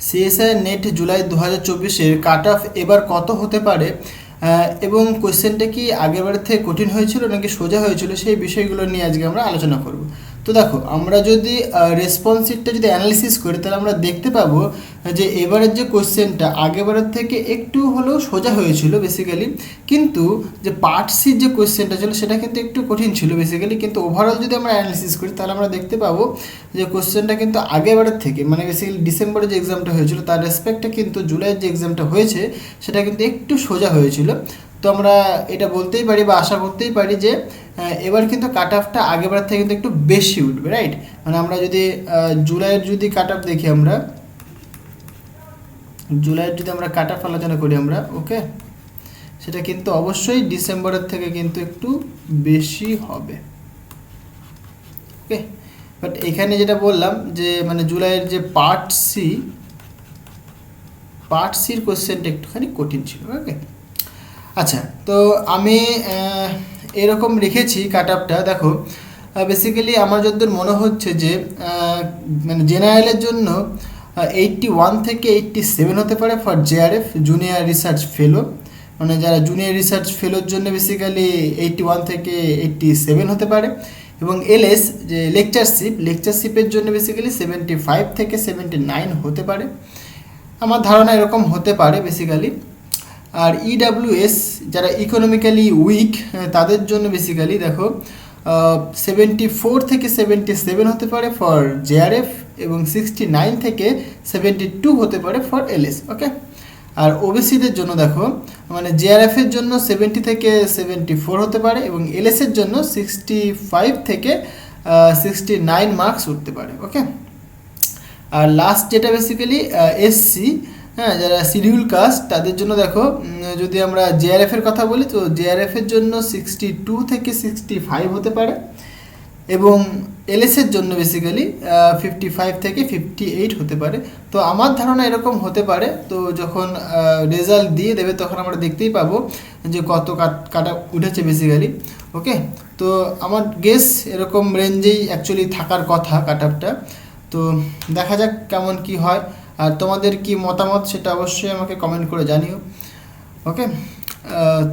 CSI net July 2024-এর cut off এবার কত হতে পারে এবং কোশ্চেনটা কি আগেরবারের থেকে কঠিন হয়েছিল নাকি সোজা হয়েছিল, সেই বিষয়গুলো নিয়ে আজকে আমরা আলোচনা করব। তো দেখো, আমরা যদি রেসপন্স শিটটা যদি অ্যানালিসিস করি তাহলে আমরা দেখতে পাবো যে এবারের যে কোশ্চেনটা আগেরবারের থেকে একটু হলেও সোজা হয়েছিল বেসিক্যালি, কিন্তু যে পার্ট সির যে কোশ্চেনটা ছিল সেটা কিন্তু একটু কঠিন ছিল বেসিক্যালি। কিন্তু ওভারঅল যদি আমরা অ্যানালিসিস করি তাহলে আমরা দেখতে পাবো যে কোশ্চেনটা কিন্তু আগেরবারের থেকে, মানে বেসিক্যালি ডিসেম্বরে যে এক্সামটা হয়েছিল তার রেসপেক্টে কিন্তু জুলাইয়ের যে এক্সামটা হয়েছে সেটা কিন্তু একটু সোজা হয়েছিল। তো আমরা এটা বলতেই পারি বা আশা করতেই পারি যে এবার কিন্তু কাট অফটা আগেরবার থেকে কিন্তু একটু বেশি উঠবে, রাইট? মানে আমরা যদি জুলাইয়ের যদি কাট অফ দেখি, আমরা জুলাইয়ের যদি আমরা কাট অফ আলোচনা করি আমরা, ওকে, সেটা কিন্তু অবশ্যই ডিসেম্বরের থেকে কিন্তু একটু বেশি হবে, ওকে। বাট এখানে যেটা বললাম যে মানে জুলাইয়ের যে পার্ট সির কোশ্চেনটা একটুখানি কঠিন ছিল, ওকে। আচ্ছা, তো আমি এরকম রেখেছি কাট আপটা। দেখো, বেসিক্যালি আমার যতদূর মনে হচ্ছে যে মানে জেনারেলের জন্য 81 থেকে 87 হতে পারে for JRF junior research fellow, মানে যারা জুনিয়র রিসার্চ ফেলোর জন্য বেসিক্যালি 81 থেকে 87 হতে পারে। এবং এলএস যে লেকচারশিপের জন্য বেসিক্যালি 75 থেকে 79 হতে পারে, আমার ধারণা এরকম হতে পারে বেসিক্যালি। আর ইডাব্লিউএস যারা ইকোনমিক্যালি উইক তাদের জন্য বেসিক্যালি দেখো 74 থেকে 77 হতে পারে ফর জেআরএফ এবং 69 থেকে 72 হতে পারে ফর এলএস, ওকে। আর ওবিসিদের জন্য দেখো, মানে জেআরএফের জন্য 70 থেকে 74 হতে পারে এবং এলএসের জন্য 65 থেকে 69 মার্কস উঠতে পারে, ওকে। আর লাস্ট যেটা বেসিক্যালি এসসি, হ্যাঁ, যারা শিডিউল কাস্ট তাদের জন্য দেখো, যদি আমরা জেআরএফের কথা বলি তো জেআরএফের জন্য 62 থেকে 65 হতে পারে এবং এলএসের জন্য বেসিক্যালি 55 থেকে 58 হতে পারে। তো আমার ধারণা এরকম হতে পারে। তো যখন রেজাল্ট দিয়ে দেবে তখন আমরা দেখতেই পাবো যে কত কাটা উঠেছে বেসিক্যালি, ওকে। তো আমার গেস এরকম রেঞ্জেই অ্যাকচুয়ালি থাকার কথা কাট আপটা। তো দেখা যাক কেমন কি হয়, আর তোমাদের কি মতামত সেটা অবশ্যই আমাকে কমেন্ট করে জানিও, ওকে।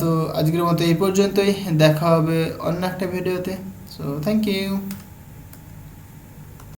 তো আজকের মতো এই পর্যন্তই, দেখা হবে অন্য একটা ভিডিওতে। So thank you.